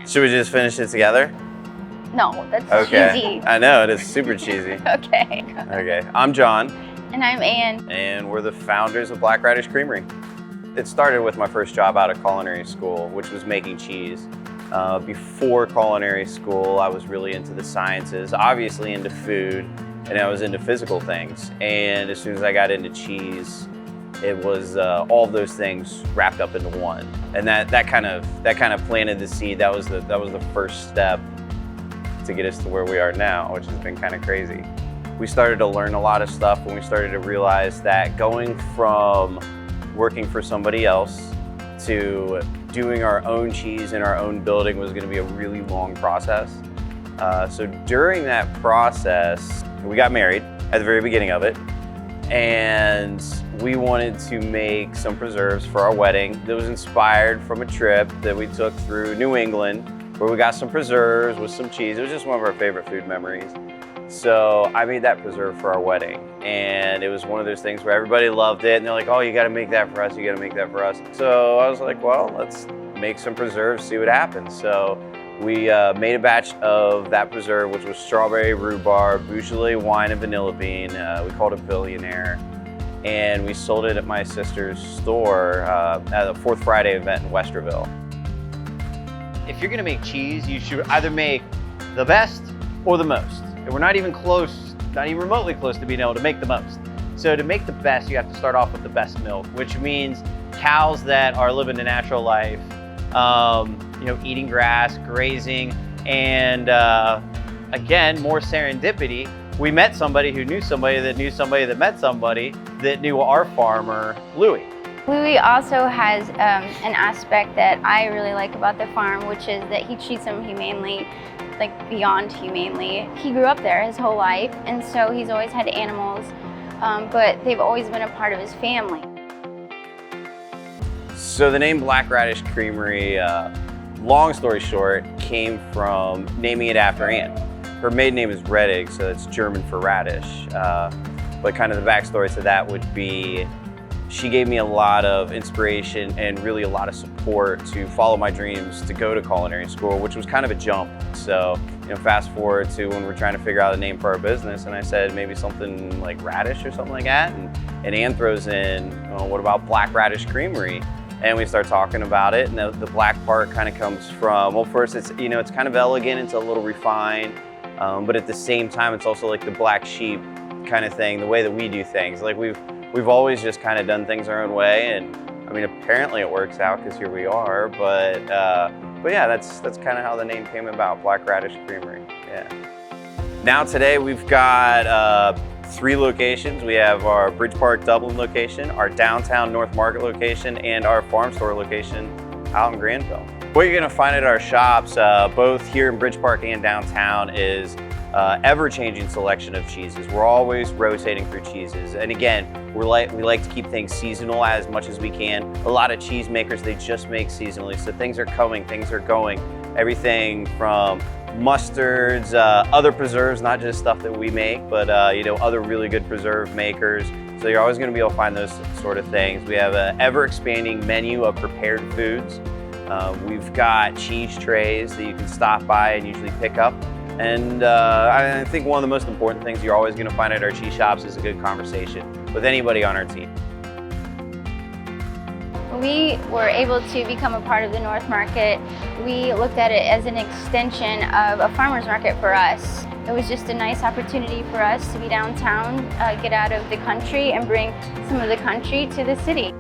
Should we just finish it together? No, that's Okay. cheesy. I know, it is super cheesy. Okay. Okay, I'm John, And I'm Ann. and we're the founders of Black Radish Creamery. It started with my first job out of culinary school, which was making cheese. Before culinary school, I was really into the sciences, obviously into food, and I was into physical things. And as soon as I got into cheese, it was all of those things wrapped up into one. And that kind of planted the seed. That was the first step to get us to where we are now, which has been kind of crazy. We started to learn a lot of stuff when we started to realize that going from working for somebody else to doing our own cheese in our own building was going to be a really long process. So during that process, we got married at the very beginning of it, and we wanted to make some preserves for our wedding that was inspired from a trip that we took through New England, where we got some preserves with some cheese. It was just one of our favorite food memories. So I made that preserve for our wedding, and it was one of those things where everybody loved it, and they're like, oh, you gotta make that for us, you gotta make that for us. So I was like, well, let's make some preserves, see what happens. So we made a batch of that preserve, which was strawberry rhubarb, Beaujolais wine, and vanilla bean. We called it Billionaire, and we sold it at my sister's store at a Fourth Friday event in Westerville. If you're gonna make cheese, you should either make the best or the most. And we're not even close, not even remotely close to being able to make the most. So to make the best, you have to start off with the best milk, which means cows that are living a natural life, eating grass, grazing, and again, more serendipity. We met somebody who knew somebody that knew somebody that met somebody that knew our farmer, Louie. Louie also has an aspect that I really like about the farm, which is that he treats them humanely, like beyond humanely. He grew up there his whole life, and so he's always had animals, but they've always been a part of his family. So the name Black Radish Creamery, long story short, came from naming it after Ann. Her maiden name is Radish, so it's German for radish. But kind of the backstory to that would be, she gave me a lot of inspiration and really a lot of support to follow my dreams to go to culinary school, which was kind of a jump. So, fast forward to when we're trying to figure out a name for our business, and I said maybe something like Radish or something like that, and Ann throws in, what about Black Radish Creamery? And we start talking about it, and the black part kind of comes from, well, first it's it's kind of elegant, it's a little refined, but at the same time it's also like the black sheep kind of thing, the way that we do things. Like we've always just kind of done things our own way, and I mean, apparently it works out because here we are. But yeah, that's kind of how the name came about, Black Radish Creamery. Yeah. Now today we've got 3 locations. We have our Bridge Park, Dublin location, our downtown North Market location, and our farm store location out in Granville. What you're going to find at our shops, both here in Bridge Park and downtown, is ever-changing selection of cheeses. We're always rotating through cheeses, and again, we like to keep things seasonal as much as we can. A lot of cheese makers, they just make seasonally, so things are coming, things are going. Everything from mustards, other preserves, not just stuff that we make, but other really good preserve makers. So you're always going to be able to find those sort of things. We have an ever-expanding menu of prepared foods. We've got cheese trays that you can stop by and usually pick up. And I think one of the most important things you're always going to find at our cheese shops is a good conversation with anybody on our team. We were able to become a part of the North Market. We looked at it as an extension of a farmer's market for us. It was just a nice opportunity for us to be downtown, get out of the country, and bring some of the country to the city.